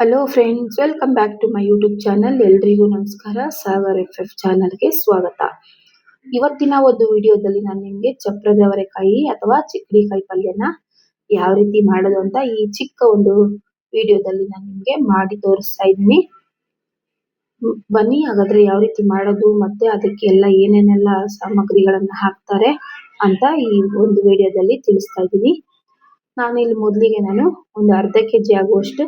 Hello friends, welcome back to my YouTube channel. ಎಲ್ರಿಗೂ ನಮಸ್ಕಾರ. Sagar FF ಚಾನಲ್ಗೆ ಸ್ವಾಗತ. ಇವತ್ತಿನ ಒಂದು ವಿಡಿಯೋದಲ್ಲಿ ನಾನು ನಿಮಗೆ ಚಪ್ರದ ಅವರೆಕಾಯಿ ಅಥವಾ ಚಿಕ್ಕಡಿಕಾಯಿ ಪಲ್ಯನ ಯಾವ ರೀತಿ ಮಾಡೋದು ಅಂತ ಈ ಚಿಕ್ಕ ಒಂದು ವಿಡಿಯೋದಲ್ಲಿ ನಾನು ನಿಮಗೆ ಮಾಡಿ ತೋರಿಸ್ತಾ ಇದ್ದೀನಿ. ಬನ್ನಿ ಹಾಗಾದ್ರೆ ಯಾವ ರೀತಿ ಮಾಡೋದು ಮತ್ತೆ ಅದಕ್ಕೆ ಎಲ್ಲ ಏನೇನೆಲ್ಲ ಸಾಮಗ್ರಿಗಳನ್ನ ಹಾಕ್ತಾರೆ ಅಂತ ಈ ಒಂದು ವಿಡಿಯೋದಲ್ಲಿ ತಿಳಿಸ್ತಾ ಇದ್ದೀನಿ. ಇಲ್ಲಿ ಮೊದಲಿಗೆ ನಾನು ಒಂದು ಅರ್ಧ ಕೆಜಿ ಆಗುವಷ್ಟು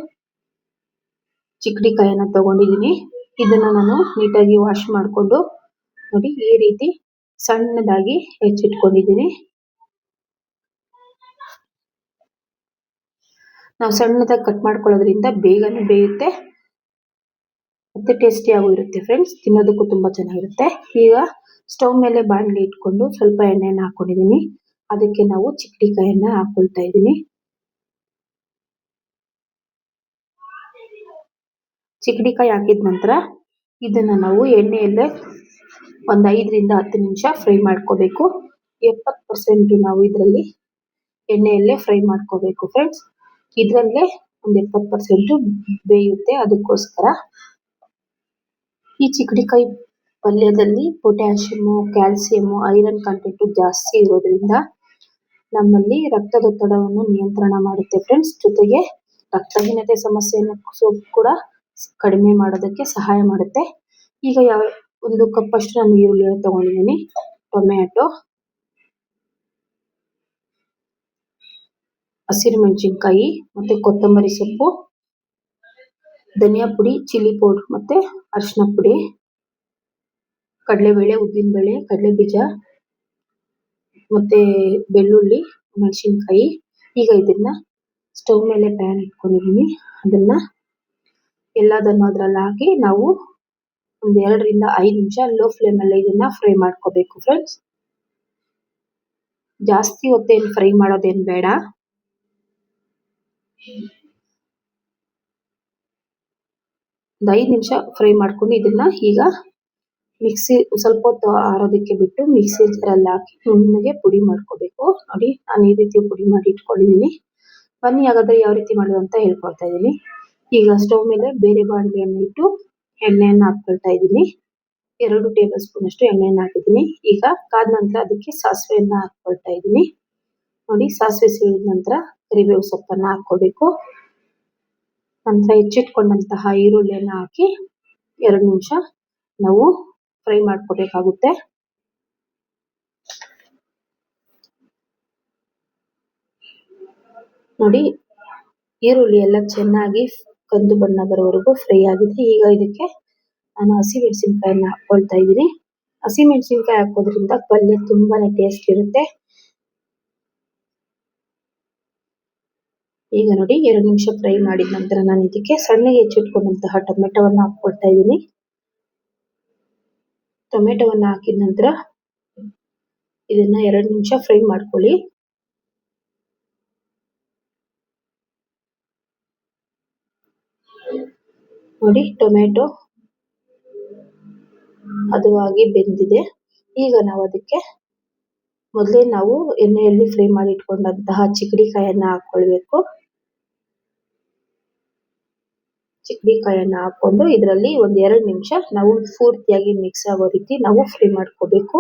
ಚಿಕ್ಕಡಿಕಾಯಿನ ತಗೊಂಡಿದ್ದೀನಿ. ಇದನ್ನ ನಾನು ನೀಟಾಗಿ ವಾಶ್ ಮಾಡಿಕೊಂಡು ನೋಡಿ ಈ ರೀತಿ ಸಣ್ಣದಾಗಿ ಹೆಚ್ಚಿಟ್ಕೊಂಡಿದ್ದೀನಿ. ನಾವು ಸಣ್ಣದಾಗಿ ಕಟ್ ಮಾಡ್ಕೊಳ್ಳೋದ್ರಿಂದ ಬೇಗನೆ ಬೇಯುತ್ತೆ ಮತ್ತೆ ಟೇಸ್ಟಿಯಾಗೂ ಇರುತ್ತೆ ಫ್ರೆಂಡ್ಸ್. ತಿನ್ನೋದಕ್ಕೂ ತುಂಬಾ ಚೆನ್ನಾಗಿರುತ್ತೆ. ಈಗ ಸ್ಟವ್ ಮೇಲೆ ಬಾಣಲಿ ಇಟ್ಕೊಂಡು ಸ್ವಲ್ಪ ಎಣ್ಣೆನ ಹಾಕೊಂಡಿದ್ದೀನಿ. ಅದಕ್ಕೆ ನಾವು ಚಿಕ್ಕಡಿಕಾಯಿನ ಹಾಕೊಳ್ತಾ ಇದ್ದೀನಿ. ಚಿಕ್ಕಡಿಕಾಯಿ ಹಾಕಿದ ನಂತರ ಇದನ್ನ ನಾವು ಎಣ್ಣೆಯಲ್ಲೇ ಒಂದು 5 ರಿಂದ 10 ನಿಮಿಷ ಫ್ರೈ ಮಾಡ್ಕೋಬೇಕು. 70% ನಾವು ಇದರಲ್ಲಿ ಎಣ್ಣೆಯಲ್ಲೇ ಫ್ರೈ ಮಾಡ್ಕೋಬೇಕು ಫ್ರೆಂಡ್ಸ್. ಇದರಲ್ಲೇ ಒಂದು 70% ಬೇಯುತ್ತೆ. ಅದಕ್ಕೋಸ್ಕರ ಈ ಚಿಕ್ಕಡಿಕಾಯಿ ಪಲ್ಯದಲ್ಲಿ ಪೊಟ್ಯಾಷಿಯಮ್, ಕ್ಯಾಲ್ಸಿಯಂ, ಐರನ್ ಕಂಟೆಂಟ್ ಜಾಸ್ತಿ ಇರೋದ್ರಿಂದ ನಮ್ಮಲ್ಲಿ ರಕ್ತದೊತ್ತಡವನ್ನು ನಿಯಂತ್ರಣ ಮಾಡುತ್ತೆ ಫ್ರೆಂಡ್ಸ್. ಜೊತೆಗೆ ರಕ್ತಹೀನತೆ ಸಮಸ್ಯೆಯನ್ನು ಕೂಡ ಕಡಿಮೆ ಮಾಡೋದಕ್ಕೆ ಸಹಾಯ ಮಾಡುತ್ತೆ. ಈಗ ಒಂದು ಕಪ್ ಅಷ್ಟು ನಾನು ಈರುಳ್ಳಿಯನ್ನು ತಗೊಂಡಿದ್ದೀನಿ, ಟೊಮ್ಯಾಟೊ, ಹಸಿರು ಮೆಣಸಿನಕಾಯಿ ಮತ್ತೆ ಕೊತ್ತಂಬರಿ ಸೊಪ್ಪು, ಧನಿಯಾ ಪುಡಿ, ಚಿಲ್ಲಿ ಪೌಡರ್ ಮತ್ತೆ ಅರಿಶಿನ ಪುಡಿ, ಕಡಲೆಬೇಳೆ, ಉದ್ದಿನಬೇಳೆ, ಕಡಲೆ ಬೀಜ ಮತ್ತೆ ಬೆಳ್ಳುಳ್ಳಿ, ಮೆಣಸಿನಕಾಯಿ. ಈಗ ಇದನ್ನ ಸ್ಟವ್ ಮೇಲೆ ಪ್ಯಾನ್ ಇಟ್ಕೊಂಡಿದ್ದೀನಿ. ಅದನ್ನ ಎಲ್ಲದನ್ನು ಅದ್ರಲ್ಲಿ ಹಾಕಿ ನಾವು ಒಂದು 2 ರಿಂದ 5 ನಿಮಿಷ ಲೋ ಫ್ಲೇಮ್ ಅಲ್ಲಿ ಇದನ್ನ ಫ್ರೈ ಮಾಡ್ಕೋಬೇಕು ಫ್ರೆಂಡ್ಸ್. ಜಾಸ್ತಿ ಹೊತ್ತೇನು ಫ್ರೈ ಮಾಡೋದೇನು ಬೇಡ. ಒಂದು 5 ನಿಮಿಷ ಫ್ರೈ ಮಾಡ್ಕೊಂಡು ಇದನ್ನ ಈಗ ಮಿಕ್ಸಿ ಸ್ವಲ್ಪ ಹೊತ್ತು ಆರೋದಕ್ಕೆ ಬಿಟ್ಟು ಮಿಕ್ಸಿ ಜಾರಲ್ಲಿ ಹಾಕಿ ನುಣ್ಣಗೆ ಪುಡಿ ಮಾಡ್ಕೋಬೇಕು. ನೋಡಿ ನಾನು ಈ ರೀತಿ ಪುಡಿ ಮಾಡಿ ಇಟ್ಕೊಂಡಿದ್ದೀನಿ. ಬನ್ನಿ ಹಾಗಾದ್ರೆ ಯಾವ ರೀತಿ ಮಾಡೋದು ಅಂತ ಹೇಳ್ಕೊಡ್ತಾ ಇದ್ದೀನಿ. ಈಗ ಸ್ಟವ್ ಮೇಲೆ ಬೇರೆ ಬಾಣಲೆಯನ್ನು ಇಟ್ಟು ಎಣ್ಣೆಯನ್ನು ಹಾಕ್ಕೊಳ್ತಾ ಇದ್ದೀನಿ. 2 ಟೇಬಲ್ ಸ್ಪೂನ್ ಅಷ್ಟು ಎಣ್ಣೆಯನ್ನು ಹಾಕಿದ್ದೀನಿ. ಈಗ ಕಾದ ನಂತರ ಅದಕ್ಕೆ ಸಾಸಿವೆಯನ್ನ ಹಾಕ್ಕೊಳ್ತಾ ಇದ್ದೀನಿ. ನೋಡಿ ಸಾಸಿವೆ ಸಿಡಿದ ನಂತರ ಕರಿಬೇವು ಸೊಪ್ಪನ್ನ ಹಾಕೋಬೇಕು. ನಂತರ ಹೆಚ್ಚಿಟ್ಕೊಂಡಂತಹ ಈರುಳ್ಳಿಯನ್ನ ಹಾಕಿ 2 ನಿಮಿಷ ನಾವು ಫ್ರೈ ಮಾಡ್ಕೋಬೇಕಾಗುತ್ತೆ. ನೋಡಿ ಈರುಳ್ಳಿ ಎಲ್ಲ ಚೆನ್ನಾಗಿ ಕಂದು ಬಣ್ಣ ಬರೋವರೆಗೂ ಫ್ರೈ ಆಗಿದೆ. ಈಗ ಇದಕ್ಕೆ ನಾನು ಹಸಿಮೆಣಸಿನಕಾಯಿನ ಹಾಕೊಳ್ತಾ ಇದ್ದೀನಿ. ಹಸಿಮೆಣಸಿನಕಾಯಿ ಹಾಕೋದ್ರಿಂದ ಪಲ್ಯ ತುಂಬಾನೇ ಟೇಸ್ಟ್ ಇರುತ್ತೆ. ಈಗ ನೋಡಿ 2 ನಿಮಿಷ ಫ್ರೈ ಮಾಡಿದ ನಂತರ ನಾನು ಇದಕ್ಕೆ ಸಣ್ಣಗೆ ಹೆಚ್ಚಿಟ್ಕೊಂಡಂತಹ ಟೊಮೆಟೊವನ್ನ ಹಾಕೊಳ್ತಾ ಇದ್ದೀನಿ. ಟೊಮೆಟೊವನ್ನ ಹಾಕಿದ ನಂತರ ಇದನ್ನ 2 ನಿಮಿಷ ಫ್ರೈ ಮಾಡ್ಕೊಳ್ಳಿ. ನೋಡಿ ಟೊಮೆಟೊ ಹದವಾಗಿ ಬೆಂದಿದೆ. ಈಗ ನಾವು ಅದಕ್ಕೆ ಮೊದಲೇ ನಾವು ಎಣ್ಣೆಯಲ್ಲಿ ಫ್ರೈ ಮಾಡಿ ಇಟ್ಕೊಂಡಂತಹ ಚಿಕ್ಕಡಿಕಾಯನ್ನ ಹಾಕೊಳ್ಬೇಕು. ಚಿಕ್ಕಡಿಕಾಯನ್ನ ಹಾಕೊಂಡು ಇದರಲ್ಲಿ ಒಂದು 2 ನಿಮಿಷ ನಾವು ಪೂರ್ತಿಯಾಗಿ ಮಿಕ್ಸ್ ಆಗೋ ರೀತಿ ನಾವು ಫ್ರೈ ಮಾಡ್ಕೋಬೇಕು.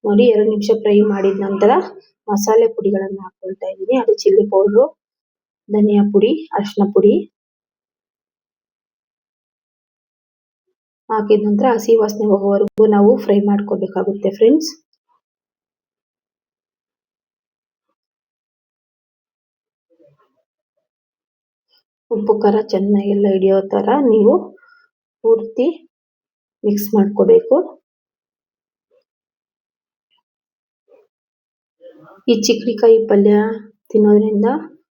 ನೋಡಿ 2 ನಿಮಿಷ ಫ್ರೈ ಮಾಡಿದ ನಂತರ ಮಸಾಲೆ ಪುಡಿಗಳನ್ನ ಹಾಕೊಳ್ತಾ ಇದ್ದೀನಿ. ಅದು ಚಿಲ್ಲಿ ಪೌಡ್ರು, ಧನಿಯಾ ಪುಡಿ, ಅರಿಶಿನ ಪುಡಿ ಹಾಕಿದ ನಂತರ ಹಸಿ ವಾಸನೆ ಹೋಗೋವರೆಗೂ ನಾವು ಫ್ರೈ ಮಾಡ್ಕೋಬೇಕಾಗುತ್ತೆ ಫ್ರೆಂಡ್ಸ್. ಉಪ್ಪು ಖಾರ ಚೆನ್ನಾಗೆಲ್ಲ ಹಿಡಿಯೋ ತರ ನೀವು ಪೂರ್ತಿ ಮಿಕ್ಸ್ ಮಾಡ್ಕೋಬೇಕು. ಈ ಚಿಕ್ಕಡಿಕಾಯಿ ಪಲ್ಯ ತಿನ್ನೋದ್ರಿಂದ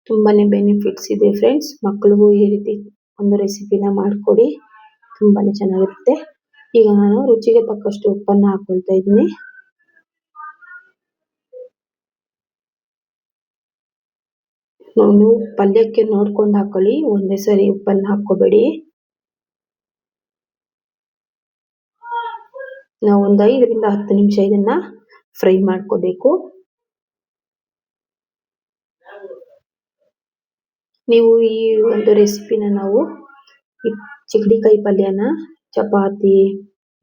ತುಂಬಾನೇ ಬೆನಿಫಿಟ್ಸ್ ಇದೆ ಫ್ರೆಂಡ್ಸ್. ಮಕ್ಕಳಿಗೂ ಈ ರೀತಿ ಒಂದು ರೆಸಿಪಿನ ಮಾಡ್ಕೊಡಿ, ತುಂಬಾನೇ ಚೆನ್ನಾಗಿರುತ್ತೆ. ಈಗ ನಾನು ರುಚಿಗೆ ತಕ್ಕಷ್ಟು ಉಪ್ಪನ್ನ ಹಾಕೊಳ್ತಾ ಇದ್ದೀನಿ. ನೀವು ಪಲ್ಯಕ್ಕೆ ನೋಡ್ಕೊಂಡು ಹಾಕೊಳ್ಳಿ, ಒಂದೇ ಸರಿ ಉಪ್ಪನ್ನ ಹಾಕೋಬೇಡಿ. ನಾವು ಒಂದು 5 ರಿಂದ 10 ನಿಮಿಷ ಇದನ್ನ ಫ್ರೈ ಮಾಡ್ಕೋಬೇಕು. ನೀವು ಈ ಒಂದು ರೆಸಿಪಿನ ನಾವು ಈ ಚಿಗಡಿಕಾಯಿ ಪಲ್ಯನ ಚಪಾತಿ,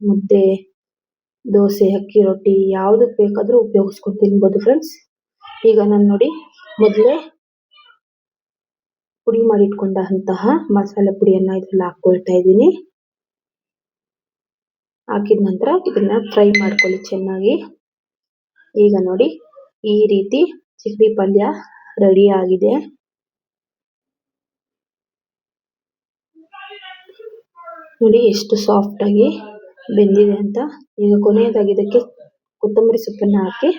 ಮುದ್ದೆ, ದೋಸೆ, ಅಕ್ಕಿ ರೊಟ್ಟಿ ಯಾವುದಕ್ಕೆ ಬೇಕಾದ್ರೂ ಉಪಯೋಗಿಸ್ಕೊಂಡು ತಿನ್ಬೋದು ಫ್ರೆಂಡ್ಸ್. ಈಗ ನಾನು ನೋಡಿ ಮೊದಲೇ ಪುಡಿ ಮಾಡಿಟ್ಕೊಂಡಂತಹ ಮಸಾಲೆ ಪುಡಿಯನ್ನ ಇದ್ರಲ್ಲಿ ಹಾಕೊಳ್ತಾ ಇದ್ದೀನಿ. ಹಾಕಿದ ನಂತರ ಇದನ್ನ ಫ್ರೈ ಮಾಡ್ಕೊಳ್ಳಿ ಚೆನ್ನಾಗಿ. ಈಗ ನೋಡಿ ಈ ರೀತಿ ಚಿಗಡಿ ಪಲ್ಯ ರೆಡಿ ಆಗಿದೆ. ನೋಡಿ ಎಷ್ಟು ಸಾಫ್ಟ್ ಆಗಿ ಬೆಂದಿದೆ ಅಂತ. ಈಗ ಕೊನೆಯದಾಗಿ ಇದಕ್ಕೆ ಕೊತ್ತಂಬರಿ ಸೊಪ್ಪನ್ನ ಹಾಕಿ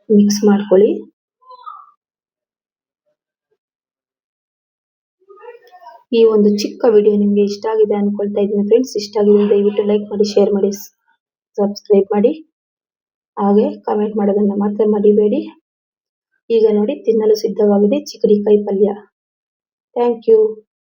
ಮಿಕ್ಸ್ ಮಾಡ್ಕೊಳ್ಳಿ. ಈ ಒಂದು ಚಿಕ್ಕ ವಿಡಿಯೋ ನಿಮಗೆ ಇಷ್ಟ ಆಗಿದೆ ಅನ್ಕೊಳ್ತಾ ಇದ್ದೀನಿ ಫ್ರೆಂಡ್ಸ್. ಇಷ್ಟ ಆಗಿದೆ ದಯವಿಟ್ಟು ಲೈಕ್ ಮಾಡಿ, ಶೇರ್ ಮಾಡಿ, ಸಬ್ಸ್ಕ್ರೈಬ್ ಮಾಡಿ, ಹಾಗೆ ಕಮೆಂಟ್ ಮಾಡೋದನ್ನ ಮಾತ್ರ ಮರಿಬೇಡಿ. ಈಗ ನೋಡಿ ತಿನ್ನಲು ಸಿದ್ಧವಾಗಿದೆ ಚಿಗಡಿಕಾಯಿ ಪಲ್ಯ. Thank you.